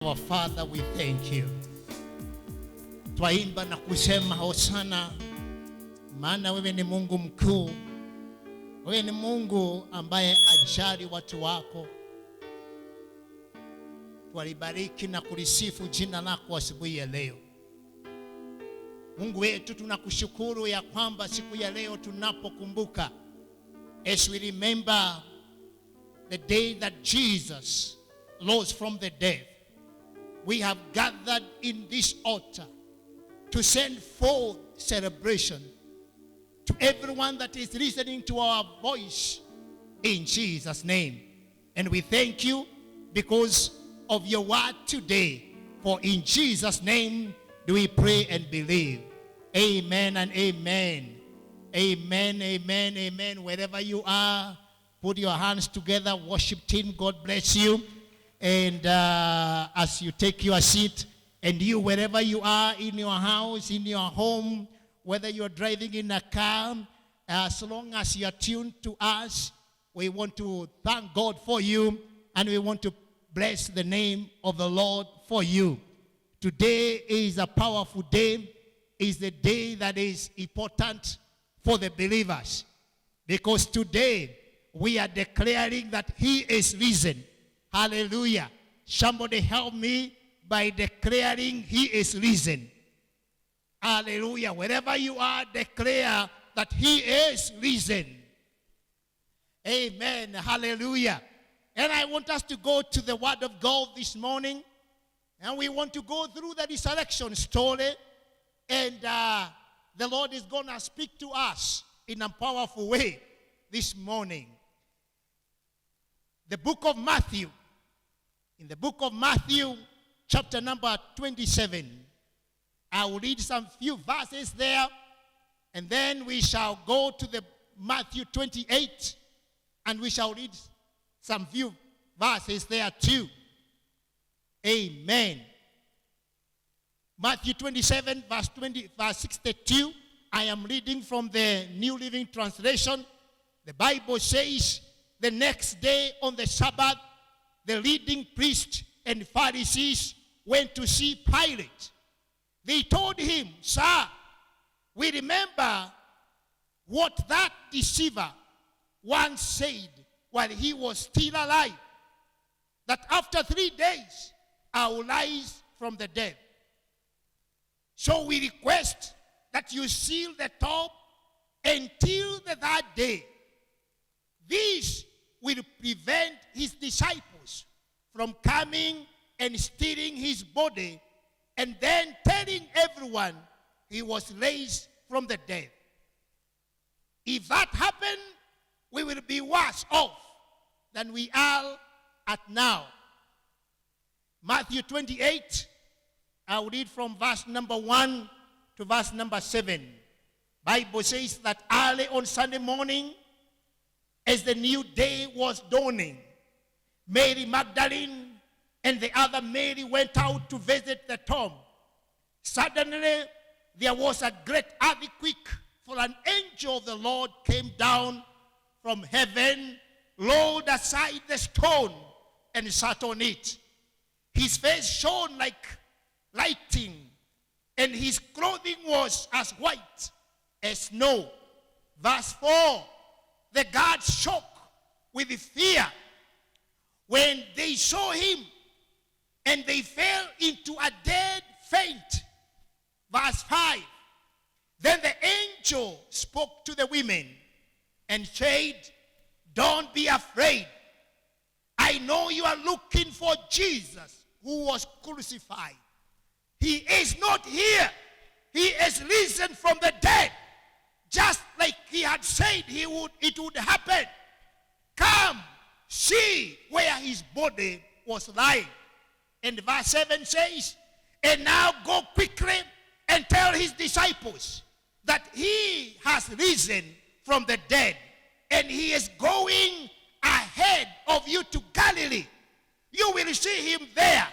Our Father, we thank you. Twaimba na kusema hosana, maana wewe ni Mungu mkuu. Wewe ni Mungu ambaye ajali watu wako. Twalibariki na kulisifu jina lako asubuhi ya leo. Mungu wetu, tunakushukuru ya kwamba siku ya leo tunapokumbuka, as we remember the day that Jesus rose from the dead, we have gathered in this altar to send forth celebration to everyone that is listening to our voice in Jesus' name. And we thank you because of your word today. For in Jesus' name do we pray and believe. Amen and amen. Amen, amen, amen. Wherever you are, put your hands together. Worship team, God bless you. And as you take your seat, and you, wherever you are, in your house, in your home, whether you're driving in a car, as long as you are tuned to us, we want to thank God for you, and we want to bless the name of the Lord for you. Today is a powerful day. It's the day that is important for the believers, because today we are declaring that He is risen. Hallelujah. Somebody help me by declaring He is risen. Hallelujah. Wherever you are, declare that He is risen. Amen. Hallelujah. And I want us to go to the Word of God this morning. And we want to go through the resurrection story. And the Lord is going to speak to us in a powerful way this morning. The book of Matthew. In the book of Matthew, chapter number 27, I will read some few verses there, and then we shall go to the Matthew 28, and we shall read some few verses there too. Amen. Matthew 27, verse 62, I am reading from the New Living Translation. The Bible says, the next day on the Sabbath, the leading priests and Pharisees went to see Pilate. They told him, "Sir, we remember what that deceiver once said while he was still alive, that after 3 days I will rise from the dead. So we request that you seal the tomb until the third day. This will prevent his disciples from coming and stealing his body and then telling everyone he was raised from the dead. If that happened, we will be worse off than we are at now." Matthew 28, I will read from verse number 1 to verse number 7. Bible says that early on Sunday morning, as the new day was dawning, Mary Magdalene and the other Mary went out to visit the tomb. Suddenly, there was a great earthquake, for an angel of the Lord came down from heaven, rolled aside the stone, and sat on it. His face shone like lightning, and his clothing was as white as snow. Verse 4, the guards shook with fear when they saw him, and they fell into a dead faint. Verse 5, then the angel spoke to the women and said, "Don't be afraid. I know you are looking for Jesus who was crucified. He is not here. He is risen from the dead, just like he had said it would happen. Come, see where his body was lying." And verse 7 says, "And now go quickly and tell his disciples that he has risen from the dead, and he is going ahead of you to Galilee. You will see him there.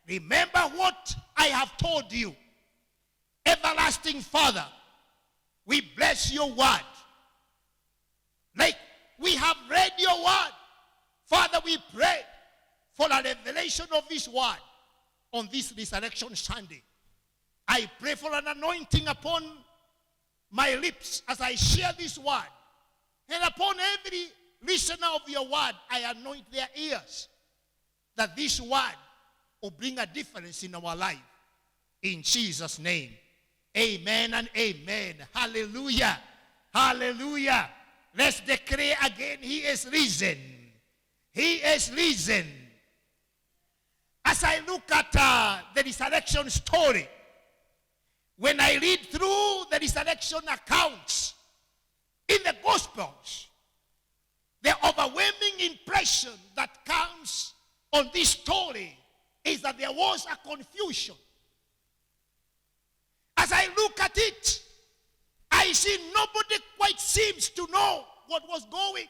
Remember what I have told you." Everlasting Father, we bless your word. Like we have read your word, Father, we pray for a revelation of this word. on this Resurrection Sunday. I pray for an anointing upon my lips as I share this word. And upon every listener of your word, I anoint their ears, that this word will bring a difference in our life. In Jesus' name, amen and amen. Hallelujah. Hallelujah. Let's declare again, he is risen. He is risen. As I look at the resurrection story, when I read through the resurrection accounts in the Gospels, the overwhelming impression that comes on this story is that there was a confusion. As I look at it, I see nobody quite seems to know what was going.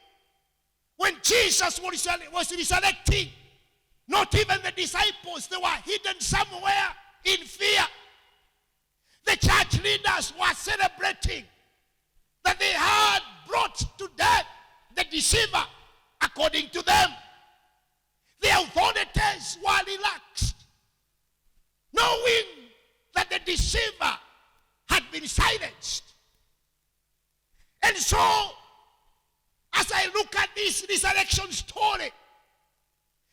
When Jesus was resurrecting, not even the disciples, they were hidden somewhere in fear. The church leaders were celebrating that they had brought to death the deceiver, according to them. The authorities were relaxed, knowing that the deceiver had been silenced. And so, as I look at this resurrection story,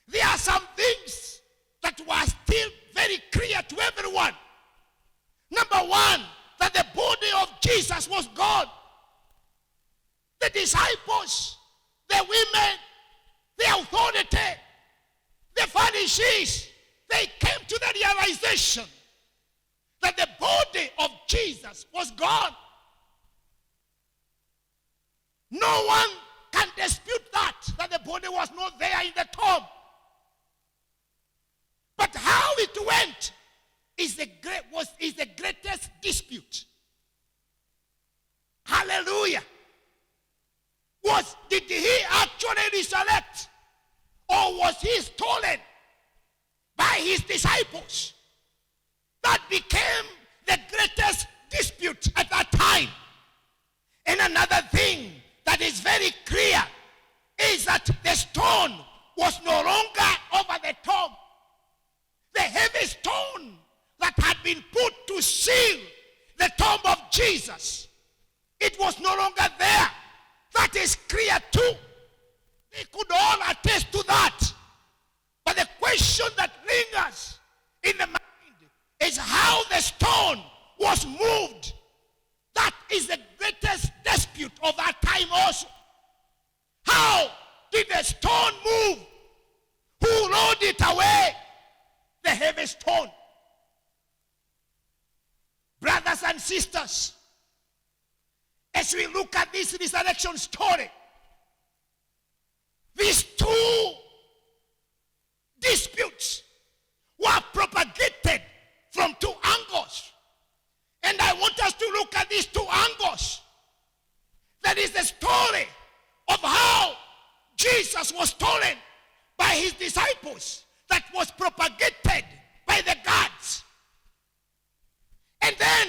there are some things that were still very clear to everyone. Number one, that the body of Jesus was gone. The disciples, the women, the authority, the Pharisees, they came to the realization that the body of Jesus was gone. No one can dispute that the body was not there in the tomb. But how it went is the greatest dispute. Hallelujah. Did he actually resurrect, or was he stolen by his disciples? That became the greatest dispute at that time. And another thing that is very clear is that the stone was no longer over the tomb. The heavy stone that had been put to seal the tomb of Jesus, it was no longer there. That is clear too. They could all attest to that. But the question that lingers in the mind is how the stone was moved. That is the greatest dispute of that time also. How did the stone move? Who rolled it away? The heavy stone. Brothers and sisters, as we look at this resurrection story, these two disputes were propagated from two angles. And I want us to look at these two angles. That is the story of how Jesus was stolen by his disciples, that was propagated by the gods. And then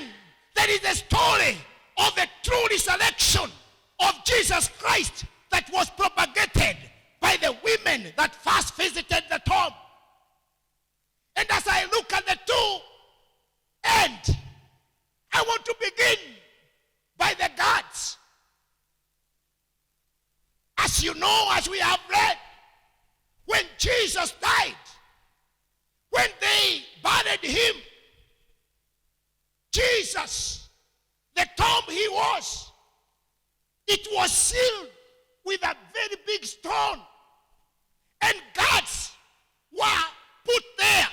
there is the story of the true resurrection of Jesus Christ that was propagated by the women that first visited the tomb. And as I look at the two ends, I want to begin by the gods. As you know, as we have read, when Jesus died, when they buried him, Jesus, the tomb he was, it was sealed with a very big stone. And guards were put there.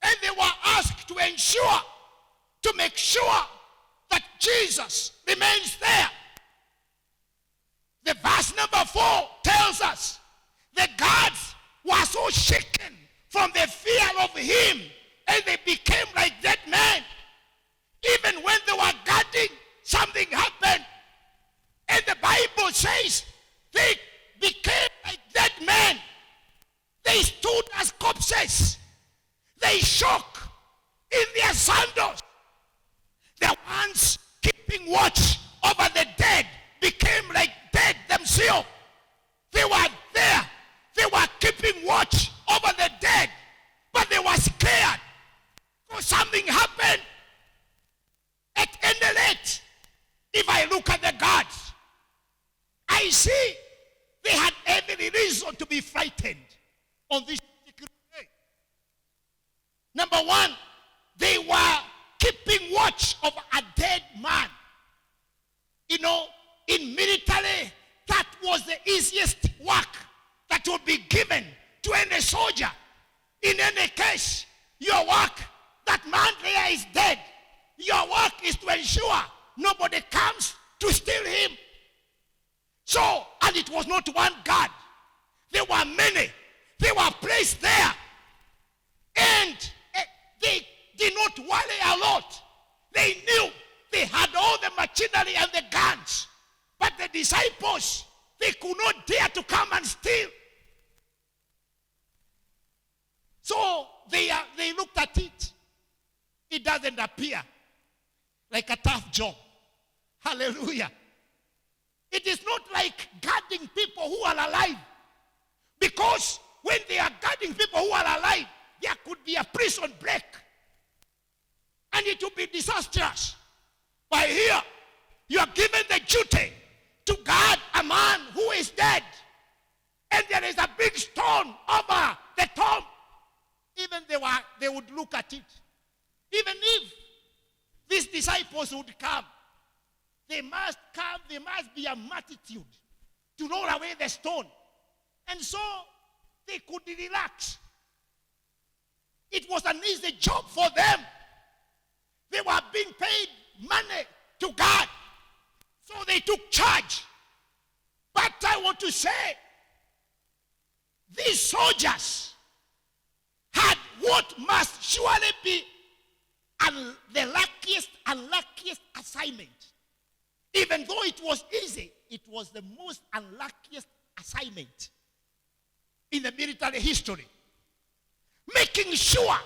And they were asked to ensure, to make sure that Jesus remains there. The verse number 4 tells us the guards were so shaken from the fear of him, and they became like dead men. Even when they were guarding, something happened. And the Bible says they became like dead men. They stood as corpses. They shook in their sandals. The ones keeping watch over the dead became like dead themselves. They were there. They were keeping watch over the dead, but they were scared. be frightened on this particular day. Number one, they were keeping watch of a dead man. You know, in military, that was the easiest work that would be given to any soldier. In any case, your work, that man there is dead. Your work is to ensure nobody comes to steal him. So, and it was not one guard. There were many. They were placed there. And they did not worry a lot. They knew they had all the machinery and the guns. But the disciples, they could not dare to come and steal. So they looked at it. It doesn't appear like a tough job. Hallelujah. It is not like guarding people who are alive. Because when they are guarding people who are alive, there could be a prison break. And it will be disastrous. But here, you are given the duty to guard a man who is dead. And there is a big stone over the tomb. Even they would look at it. Even if these disciples would come, they must come, there must be a multitude to roll away the stone. And so they could relax. It was an easy job for them. They were being paid money to guard. So they took charge. But I want to say, these soldiers had what must surely be the unluckiest assignment. Even though it was easy, it was the most unluckiest assignment in the military history. Making sure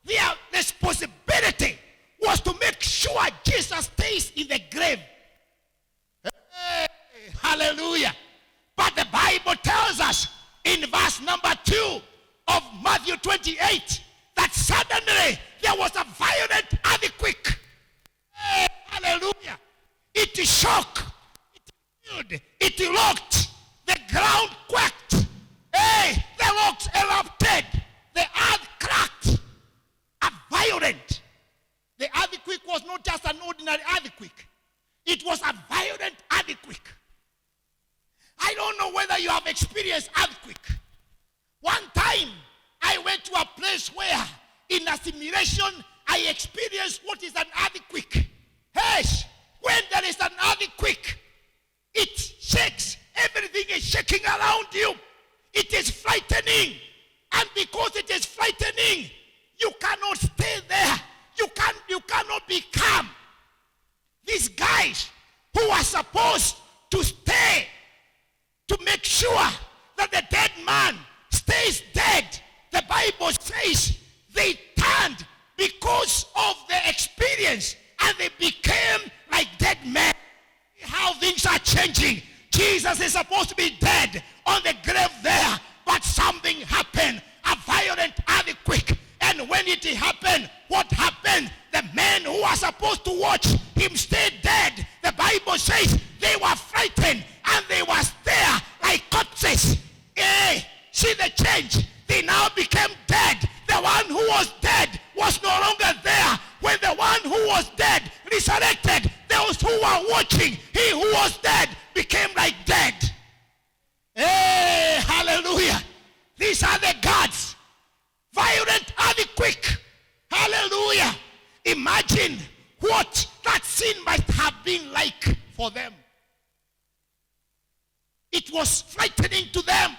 their responsibility was to make sure Jesus stays in the grave. Hey, hallelujah. But the Bible tells us in verse number 2 of Matthew 28 that suddenly there was a violent earthquake. Hey, hallelujah. It shook, it filled, it rocked, the ground quaked. Hey, the rocks erupted, the earth cracked. A violent. The earthquake was not just an ordinary earthquake. It was a violent earthquake. I don't know whether you have experienced earthquake. One time, I went to a place where, in a simulation, I experienced what is an earthquake. Hey, when there is an earthquake, it shakes. Everything is shaking around you. It is frightening. And because it is frightening, you cannot stay there. You cannot be calm. These guys who are supposed to stay to make sure that the dead man stays dead, the Bible says they turned because of the experience and they became like dead men. How things are changing. Jesus is supposed to be dead on the grave there, but something happened, a violent earthquake. And when it happened, what happened? The men who are supposed to watch him stay dead, the Bible says they were frightened and they were there like corpses. Hey, see the change? They now became dead. The one who was dead was no longer there. When the one who was dead resurrected, those who were watching, he who was dead became like dead. Hey, hallelujah. These are the gods. Violent earthquake. Hallelujah. Imagine what that scene might have been like for them. It was frightening to them.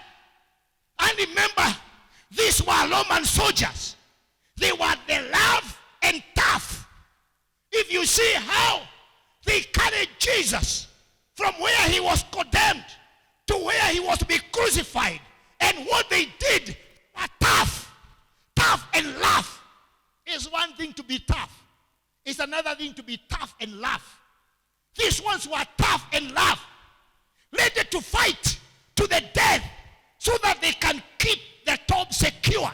And remember, these were Roman soldiers. They were the rough and tough. If you see how they carried Jesus from where he was condemned to where he was to be crucified, and what they did were tough. Tough and laugh. It's one thing to be tough. It's another thing to be tough and laugh. These ones were tough and laugh, ready to fight to the death so that they can keep the tomb secure.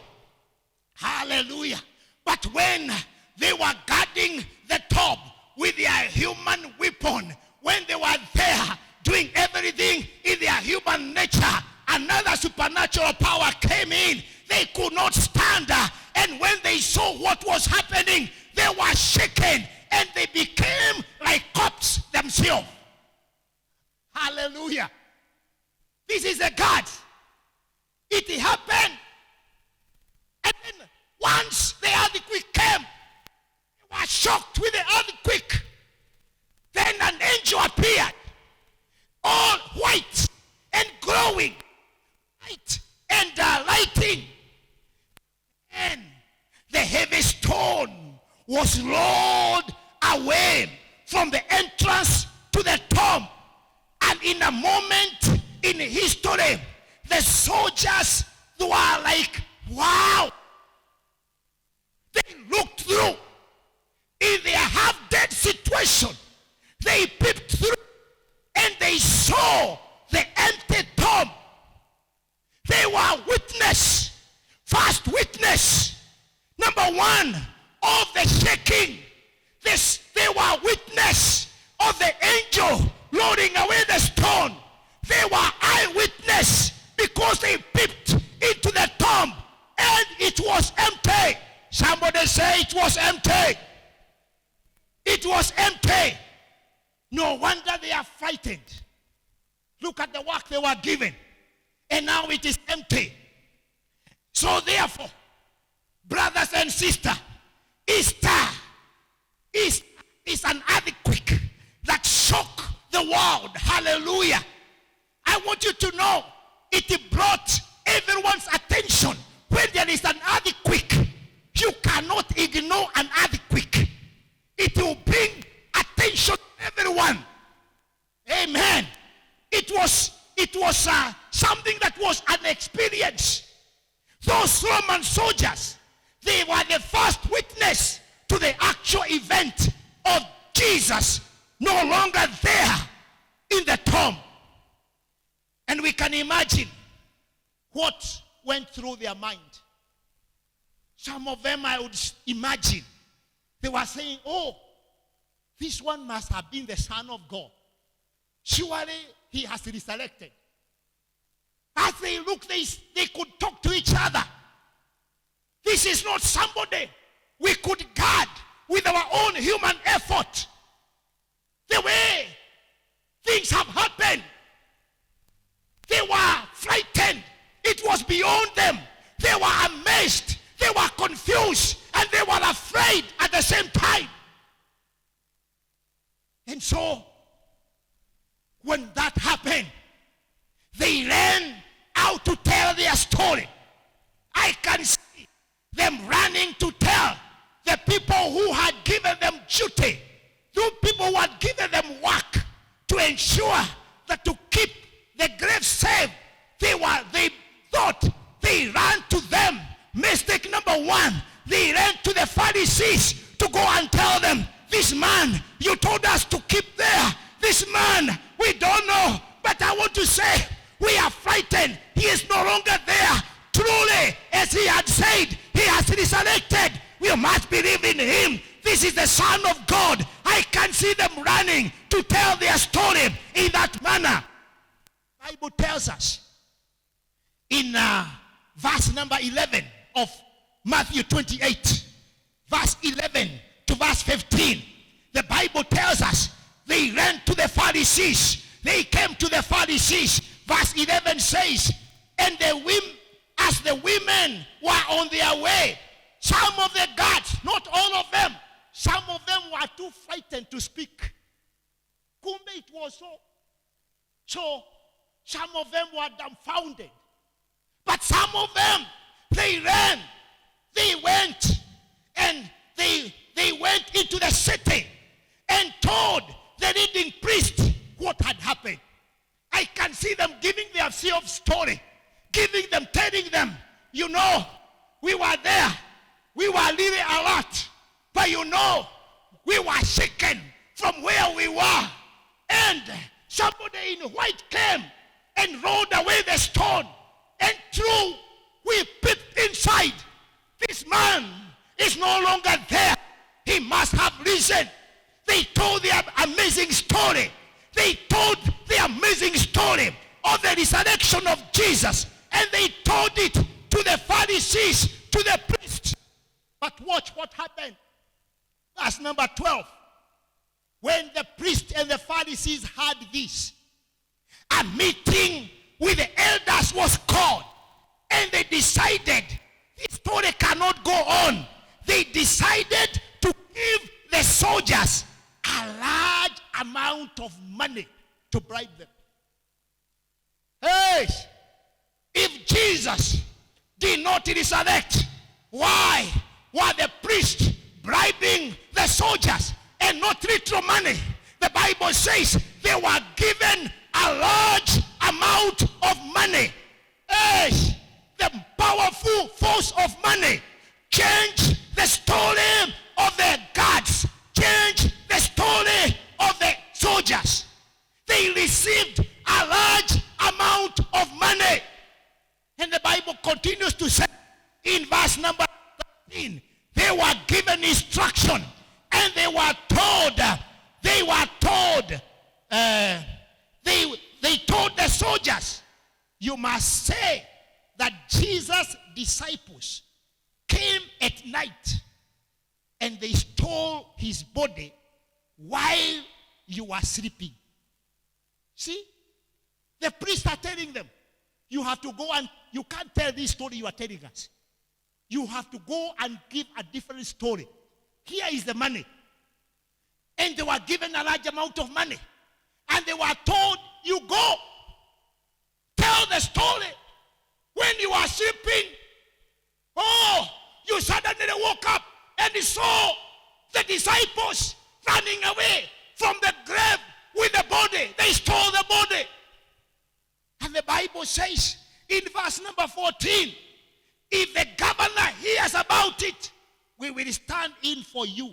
Hallelujah. But when they were guarding the tomb with their human weapon, when they were there doing everything in their human nature another supernatural power came in. They could not stand. And when they saw what was happening, they were shaken and they became like corpses themselves. Hallelujah. This is a God. It happened. And then once the earthquake came, they were shocked with the earthquake. Then an angel appeared, all white and glowing, light and lighting. And the heavy stone was rolled away from the entrance to the tomb. And in a moment in history, the soldiers were like, wow. They looked through. In their half-dead situation, they peeped through and they saw the empty tomb. They were witness, first witness, number one, of the shaking. They were witness of the angel rolling away the stone. They were eyewitness because they peeped into the tomb and it was empty. Somebody say it was empty. It was empty. No wonder they are frightened. Look at the work they were given. And now it is empty. So therefore, brothers and sisters, Easter is an earthquake that shook the world. Hallelujah. I want you to know it brought everyone's attention. When there is an earthquake, you cannot ignore an earthquake. It will bring attention to everyone. Amen. It was something that was an experience. Those Roman soldiers, they were the first witness to the actual event of Jesus no longer there in the tomb. And we can imagine what went through their mind. Some of them, I would imagine, they were saying, oh, this one must have been the Son of God. Surely he has resurrected. As they looked, they could talk to each other. This is not somebody we could guard with our own human effort. The way things have happened, they were frightened. It was beyond them. They were amazed. They were confused. And they were afraid at the same time. And so, when that happened, they ran out to tell their story. I can see them running to tell the people who had given them duty, those people who had given them work to ensure that to keep the grave safe. They thought they ran to them. Mistake number one, they ran to the Pharisees to go and tell them, this man you told us to keep there, this man we don't know, but I want to say we are frightened. He is no longer there. Truly, as he had said, he has resurrected. We must believe in him. This is the Son of God. I can see them running to tell their story in that manner. The Bible tells us in verse number 11 of Matthew 28, verse 11 to verse 15, the Bible tells us they ran to the Pharisees. They came to the Pharisees. Verse 11 says, and as the women were on their way, some of the guards, not all of them, some of them were too frightened to speak. Kumbe, it was so. So, some of them were dumbfounded. But some of them, they ran. They went. And they went into the city and told the leading priest what had happened. I can see them giving themselves story. Telling them, you know, we were there. We were really alert. But you know, we were shaken from where we were. And somebody in white came and rolled away the stone. And through, we peeped inside. This man is no longer there. He must have risen. They told their amazing story. They told the amazing story of the resurrection of Jesus. And they told it to the Pharisees, to the priests. But watch what happened. Verse number 12. When the priests and the Pharisees heard this, a meeting with the elders was called. And they decided, this story cannot go on. They decided to give the soldiers a large amount of money to bribe them. Hey, if Jesus did not resurrect, why were the priests bribing the soldiers and not little money? The Bible says they were given a large amount of money. Hey, the powerful force of money changed the story of the guards, changed the story of the soldiers. They received a large amount of money. And the Bible continues to say in verse number 13, they were given instruction and they told the soldiers, you must say that Jesus' disciples came at night and they stole his body while you were sleeping. See? The priests are telling them, you have to go and, you can't tell this story you are telling us. You have to go and give a different story. Here is the money. And they were given a large amount of money. And they were told, you go. Tell the story. When you are sleeping, oh, you suddenly woke up and you saw the disciples running away from the grave with the body. They stole the body. And the Bible says in verse number 14, if the governor hears about it, we will stand in for you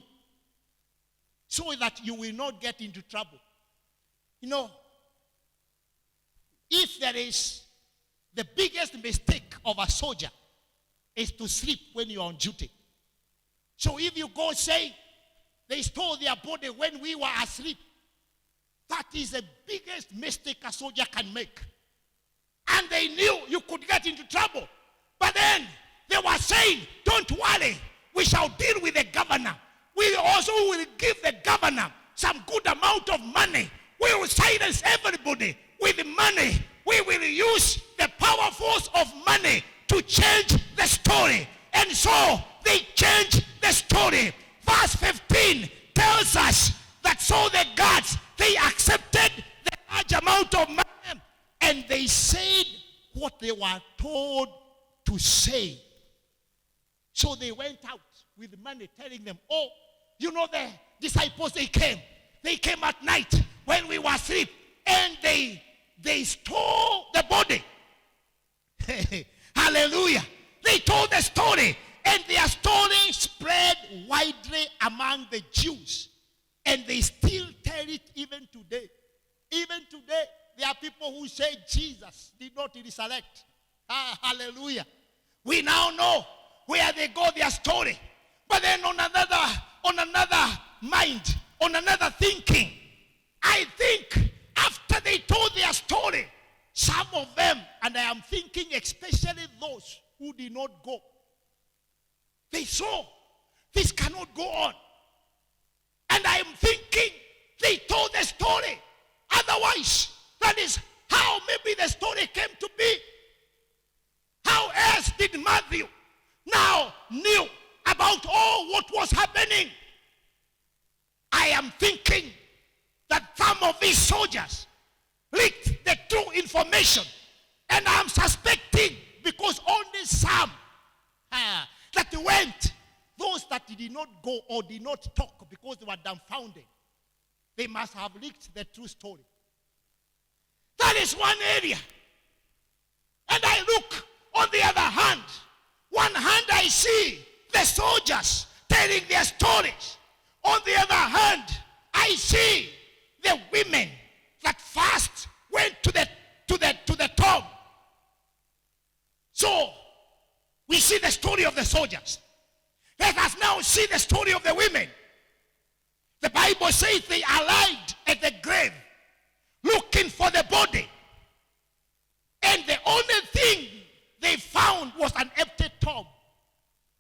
so that you will not get into trouble. You know, if there is the biggest mistake of a soldier is to sleep when you are on duty. So if you go say they stole their body when we were asleep, that is the biggest mistake a soldier can make. And they knew you could get into trouble. But then they were saying, don't worry, we shall deal with the governor. We also will give the governor some good amount of money. We will silence everybody with money. We will use the power force of money to change the story. And so they changed the story. Verse 15 tells us that so the guards, they accepted the large amount of money and they said what they were told to say. So they went out with money telling them, oh, you know the disciples, they came at night when we were asleep and they stole the body. Hallelujah. They told the story and their story spread widely among the Jews and they still tell it even today. Even today, there are people who say Jesus did not resurrect. Hallelujah. We now know where they got their story. But then on another mind, on another thinking, I think after they told their story, some of them, and I am thinking especially those who did not go, they saw this cannot go on. And I am thinking they told the story. Otherwise, that is how maybe the story came to be. How else did Matthew now knew about all what was happening? I am thinking that some of these soldiers leaked the true information. And I'm suspecting because only some that went, those that did not go or did not talk because they were dumbfounded, they must have leaked the true story. That is one area. And I look on the other hand. One hand I see the soldiers telling their stories. On the other hand, I see the women that first went to the tomb. So we see the story of the soldiers. Let us now see the story of the women. The Bible says they arrived at the grave looking for the body. found was an empty tomb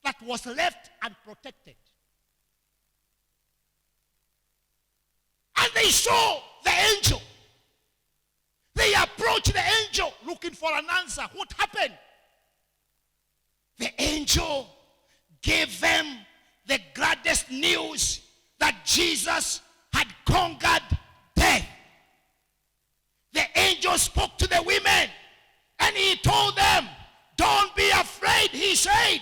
that was left unprotected. And they saw the angel. They approached the angel looking for an answer. What happened? The angel gave them the gladdest news that Jesus had conquered death. The angel spoke to the women and he told them, don't be afraid, he said.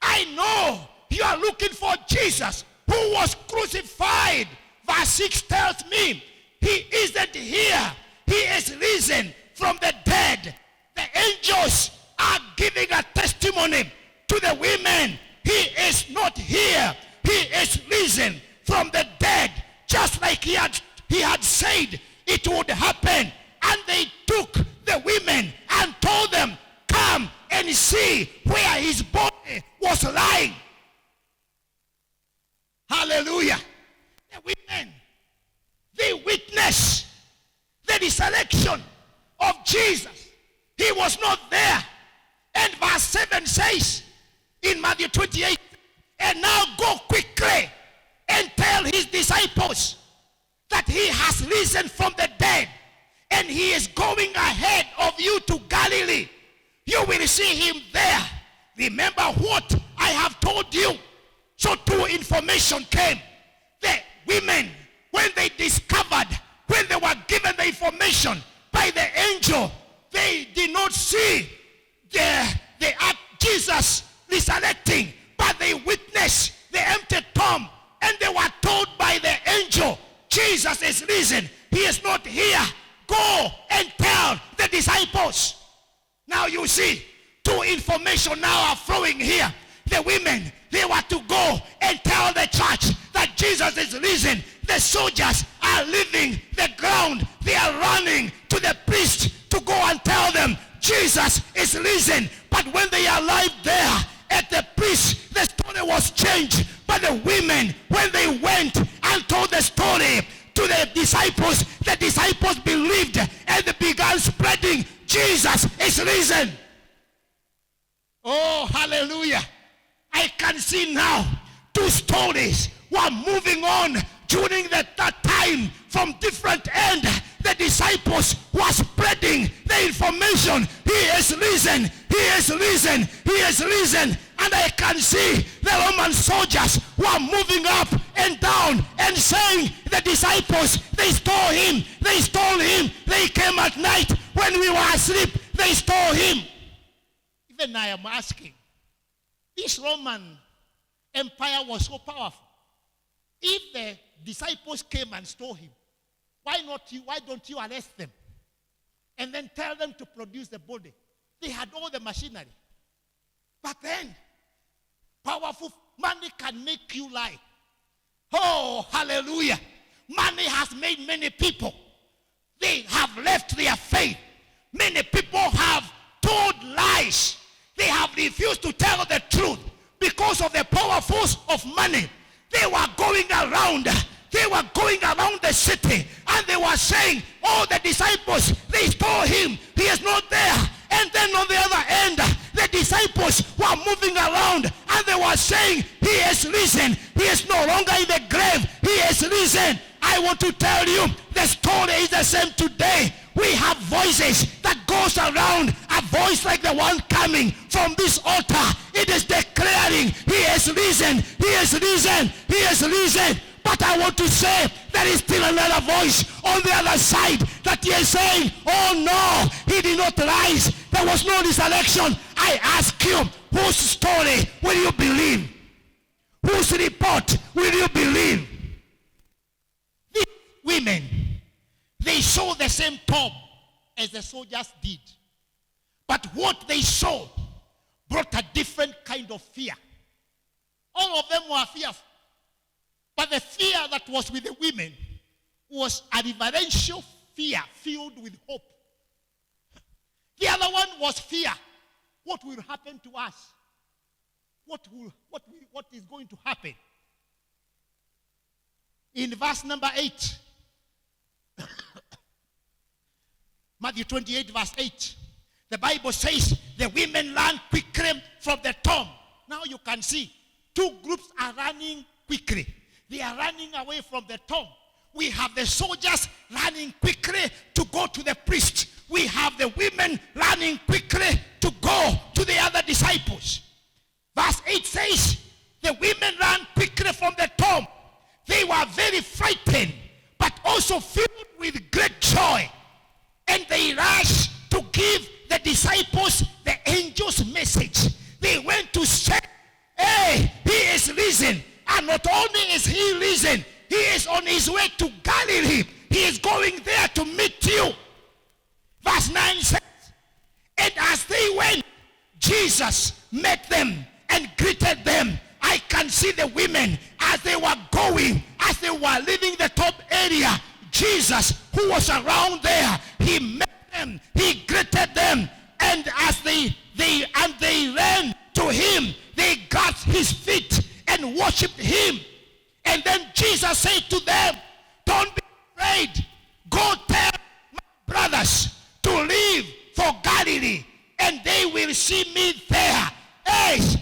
I know you are looking for Jesus who was crucified. Verse 6 tells me he isn't here. He is risen from the dead. The angels are giving a testimony to the women. He is not here. He is risen from the dead, just like he had said it would happen. And they took the women and told them, come and see where his body was lying. Hallelujah. The women, they witnessed the resurrection of Jesus. He was not there. And verse 7 says in Matthew 28, and now go quickly and tell his disciples that he has risen from the dead and he is going ahead of you to Galilee. You will see him there. Remember what I have told you. So true information came. The women, when they discovered, when they were given the information by the angel, they did not see Jesus resurrecting, but they witnessed the empty tomb, and they were told by the angel, Jesus is risen. He is not here. Go and tell the disciples. Now you see, two information now are flowing here. The women, they were to go and tell the church that Jesus is risen. The soldiers are leaving the ground. They are running to the priest to go and tell them Jesus is risen. But when they arrived there at the priest, the story was changed. But the women, when they went and told the story to the disciples believed and they began spreading, Jesus is risen. Oh, hallelujah. I can see now two stories were moving on during that time from different end. The disciples were spreading the information. He is risen. He is risen. He is risen. And I can see the Roman soldiers were moving up and down and saying, the disciples, they stole him. They stole him. They came at night when we were asleep. They stole him. Even I am asking, this Roman Empire was so powerful. If the disciples came and stole him, why don't you arrest them and then tell them to produce the body? They had all the machinery. But then, powerful money can make you lie. Oh, hallelujah. Money has made many people. They have left their faith. Many people have told lies. They have refused to tell the truth because of the power force of money. They were going around the city and they were saying, oh, the disciples, they stole him. He is not there. And then on the other end, the disciples were moving around and they were saying, he is risen. He is no longer in the grave. He is risen. I want to tell you, the story is the same today. We have voices that goes around, a voice like the one coming from this altar. It is declaring, he is risen, he is risen, he is risen. But I want to say, there is still another voice on the other side that he is saying, oh no, he did not rise. There was no resurrection. I ask you, whose story will you believe? Whose report will you believe? These women, they saw the same tomb as the soldiers did. But what they saw brought a different kind of fear. All of them were fearful. But the fear that was with the women was a reverential fear filled with hope. The other one was fear. What will happen to us? What is going to happen? In verse number 8, Matthew 28 verse 8, The Bible says the women ran quickly from the tomb. Now you can see two groups are running quickly. They are running away from the tomb. We have the soldiers running quickly to go to the priest. We have the women running quickly to go to the other disciples. Verse 8 says, the women ran quickly from the tomb. They were very frightened, but also filled with great joy. And they rushed to give the disciples the angel's message. They went to say, hey, he is risen. And not only is he risen, he is on his way to Galilee. He is going there to meet you. Verse 9 says, and as they went, Jesus met them and greeted them. I can see the women as they were going, as they were leaving the top area. Jesus, who was around there, he met them, he greeted them, and as they ran to him, they grasped his feet and worshipped him. And then Jesus said to them, don't be afraid. Go tell my brothers to leave for Galilee, and they will see me there. As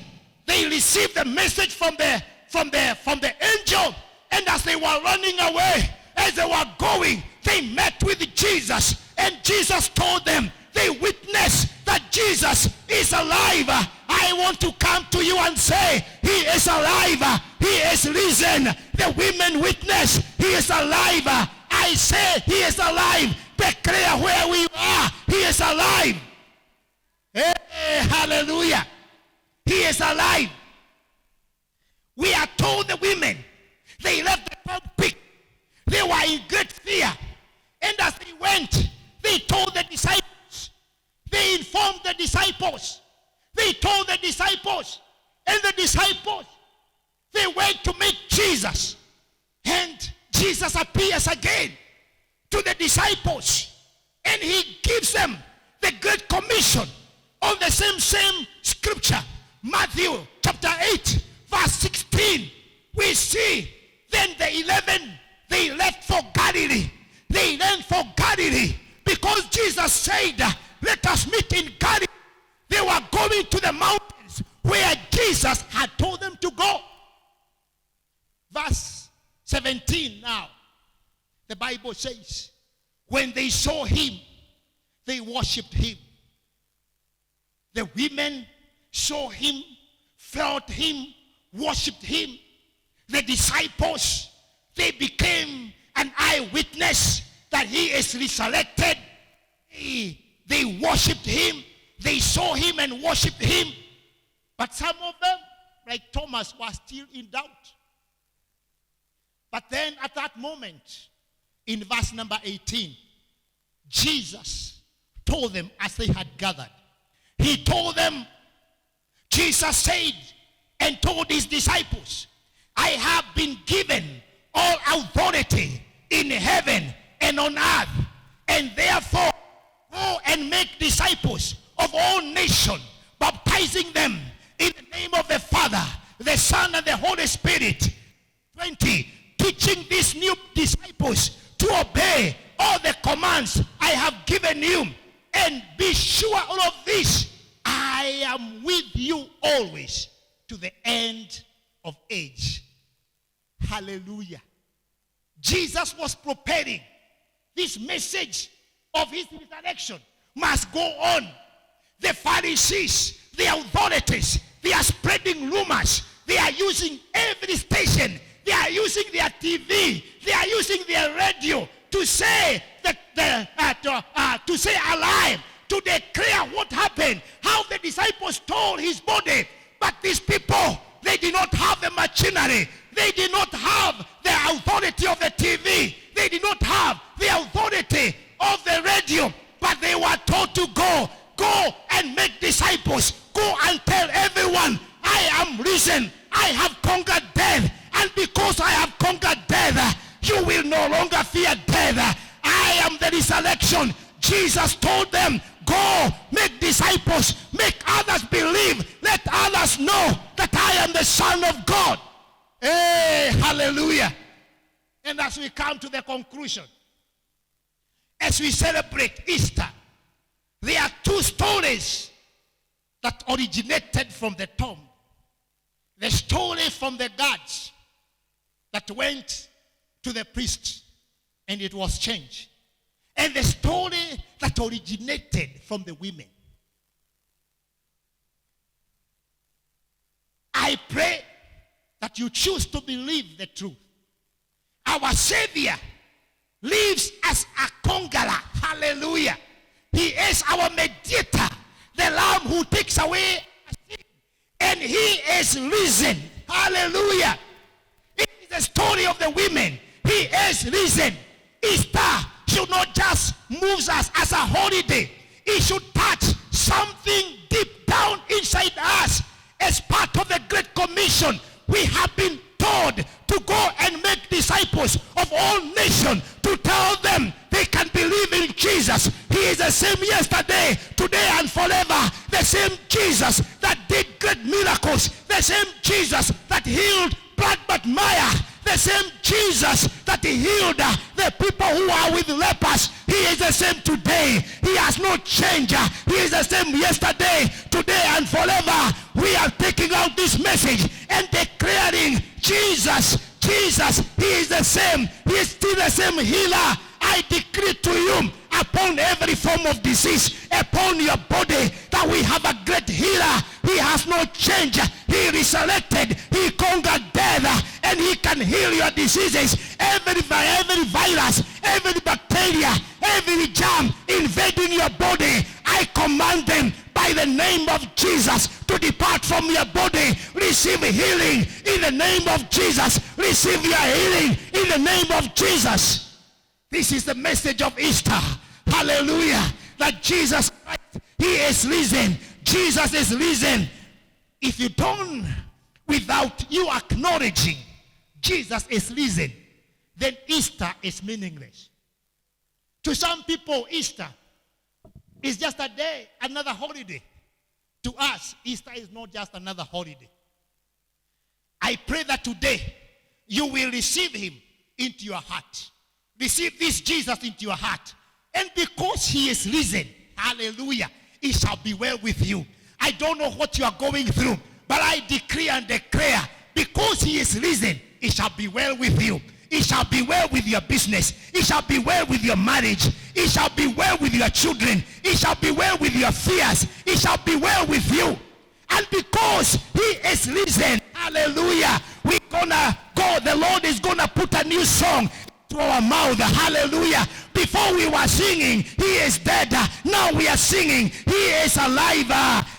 they received the message from the angel, and as they were running away, as they were going, they met with Jesus, and Jesus told them, they witnessed that Jesus is alive. I want to come to you and say, he is alive. He is risen. The women witness, he is alive. I say, he is alive. Declare where we are. He is alive. Hey, hallelujah. He is alive. We are told the women, they left the tomb quick. They were in great fear. And as they went, they told the disciples. They informed the disciples. They told the disciples. And the disciples, they went to meet Jesus. And Jesus appears again to the disciples. And he gives them the Great Commission on the same scripture. Matthew chapter 8, verse 16. We see then the 11, they left for Galilee. They ran for Galilee because Jesus said, let us meet in Galilee. They were going to the mountains where Jesus had told them to go. Verse 17 now. The Bible says, when they saw him, they worshipped him. The women saw him, felt him, worshipped him. The disciples, they became an eyewitness that he is resurrected. They worshipped him. They saw him and worshipped him. But some of them, like Thomas, were still in doubt. But then at that moment, in verse number 18, Jesus told them as they had gathered. He told them, Jesus said and told his disciples, I have been given all authority in heaven and on earth. And therefore, go and make disciples of all nations, baptizing them in the name of the Father, the Son, and the Holy Spirit. 20, teaching these new disciples to obey all the commands I have given you. And be sure all of this, I am with you always to the end of age. Hallelujah. Jesus was preparing this message of his resurrection must go on. The Pharisees, the authorities, they are spreading rumors. They are using every station. They are using their TV. They are using their radio to say to say alive, to declare what happened, how the disciples stole his body. But these people, they did not have the machinery. They did not have the authority of the TV. They did not have the authority of the radio. But they were told to go and make disciples. Go and tell everyone, I am risen. I have conquered death. And because I have conquered death, you will no longer fear death. I am the resurrection. Jesus told them, go, make disciples, make others believe, let others know that I am the Son of God. Hey, hallelujah. And as we come to the conclusion, as we celebrate Easter, There are two stories that originated from the tomb. The story from the guards that went to the priest and it was changed. And the story that originated from the women. I pray that you choose to believe the truth. Our Savior lives as a conqueror. Hallelujah. He is our mediator, the Lamb who takes away sin. And he is risen. Hallelujah. It is the story of the women. He is risen. Easter should not just move us as a holiday. It should touch something deep down inside us. As part of the Great Commission, we have been told to go and make disciples of all nations, to tell them they can believe in Jesus. He is the same yesterday, today, and forever. The same Jesus that did great miracles. The same Jesus that healed blind Bartimaeus. The same Jesus that healed the people who are with lepers. He is the same today. He has no change. He is the same yesterday, today, and forever. We are taking out this message and declaring Jesus, Jesus, he is the same. He is still the same healer. I decree to you, upon every form of disease, upon your body, that we have a great healer. He has no change. He resurrected. He conquered death, and he can heal your diseases. Every virus, every bacteria, every germ invading your body, I command them by the name of Jesus to depart from your body. Receive healing in the name of Jesus. Receive your healing in the name of Jesus. This is the message of Easter. Hallelujah. That Jesus Christ, he is risen. Jesus is risen. If you don't, without you acknowledging Jesus is risen, then Easter is meaningless. To some people, Easter is just a day, another holiday. To us, Easter is not just another holiday. I pray that today you will receive him into your heart. Receive this Jesus into your heart. And because he is risen, hallelujah, it shall be well with you. I don't know what you are going through, but I decree and declare, because he is risen, it shall be well with you. It shall be well with your business. It shall be well with your marriage. It shall be well with your children. It shall be well with your fears. It shall be well with you. And because he is risen, hallelujah, we're gonna go. The Lord is gonna put a new song to our mouth. Hallelujah. Before we were singing, he is dead. Now we are singing, he is alive.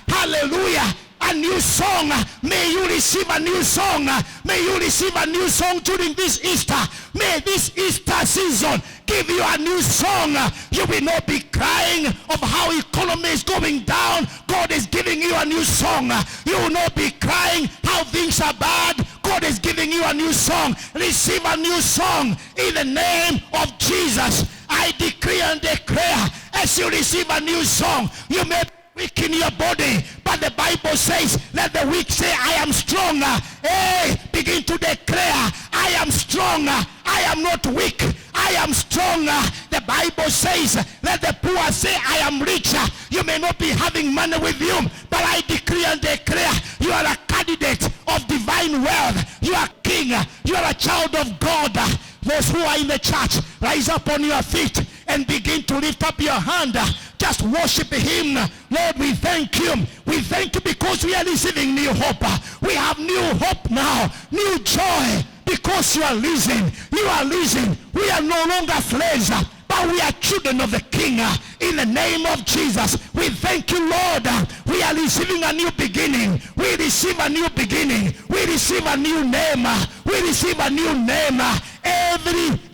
Hallelujah. A new song. May you receive a new song. May you receive a new song during this Easter. May this Easter season give you a new song. You will not be crying of how economy is going down. God is giving you a new song. You will not be crying how things are bad. God is giving you a new song. Receive a new song in the name of Jesus. I decree and declare, as you receive a new song, you may weak in your body, but the Bible says, let the weak say, I am strong. Hey, begin to declare, I am strong. I am not weak. I am strong. The Bible says, let the poor say, I am rich. You may not be having money with you, but I decree and declare, you are a candidate of divine wealth. You are king. You are a child of God. Those who are in the church, rise up on your feet and begin to lift up your hand. Just worship him. Lord, we thank you. We thank you because we are receiving new hope. We have new hope now, new joy, because you are risen. You are risen. We are no longer slaves, but we are children of the King. In the name of Jesus, we thank you, Lord. We are receiving a new beginning. We receive a new beginning. We receive a new name. We receive a new name.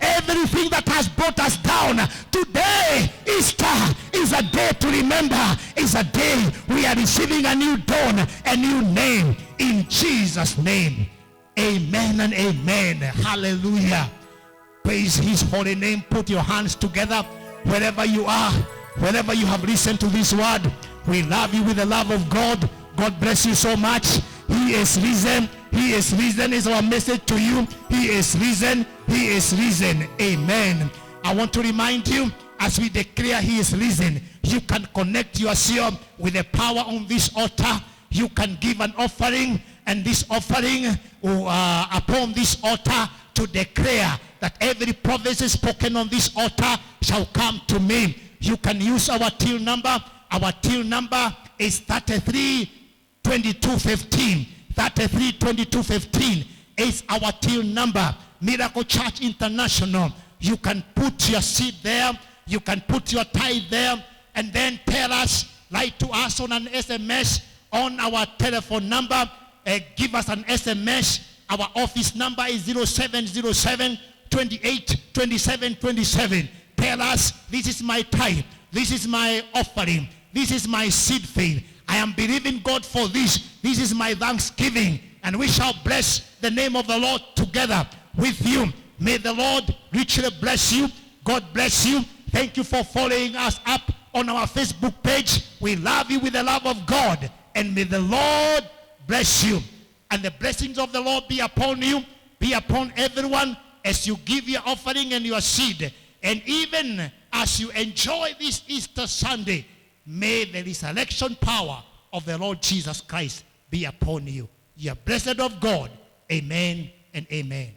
Everything that has brought us down, today, Easter is a day to remember. It's a day we are receiving a new dawn, a new name. In Jesus' name, amen and amen. Hallelujah. Praise his holy name. Put your hands together wherever you are, wherever you have listened to this word. We love you with the love of God. God bless you so much. He is risen. He is risen is our message to you. He is risen. He is risen. Amen. I want to remind you, as we declare he is risen, you You can connect yourself with the power on this altar. You can give an offering, and this offering upon this altar to declare that every prophecy spoken on this altar shall come to me. You can use our till number. Our till number is 332215. 332215 is our till number. Miracle Church International. You can put your seed there. You can put your tithe there, and then tell us, write to us on an SMS on our telephone number. Give us an SMS. Our office number is 0707 28 27 27. Tell us, this is my tithe. This is my offering. This is my seed faith. I am believing God for this. This is my thanksgiving. And we shall bless the name of the Lord together with you. May the Lord richly bless you. God bless you. Thank you for following us up on our Facebook page. We love you with the love of God. And may the Lord bless you. And the blessings of the Lord be upon you, be upon everyone as you give your offering and your seed. And even as you enjoy this Easter Sunday, may the resurrection power of the Lord Jesus Christ be upon you. You are blessed of God. Amen and amen.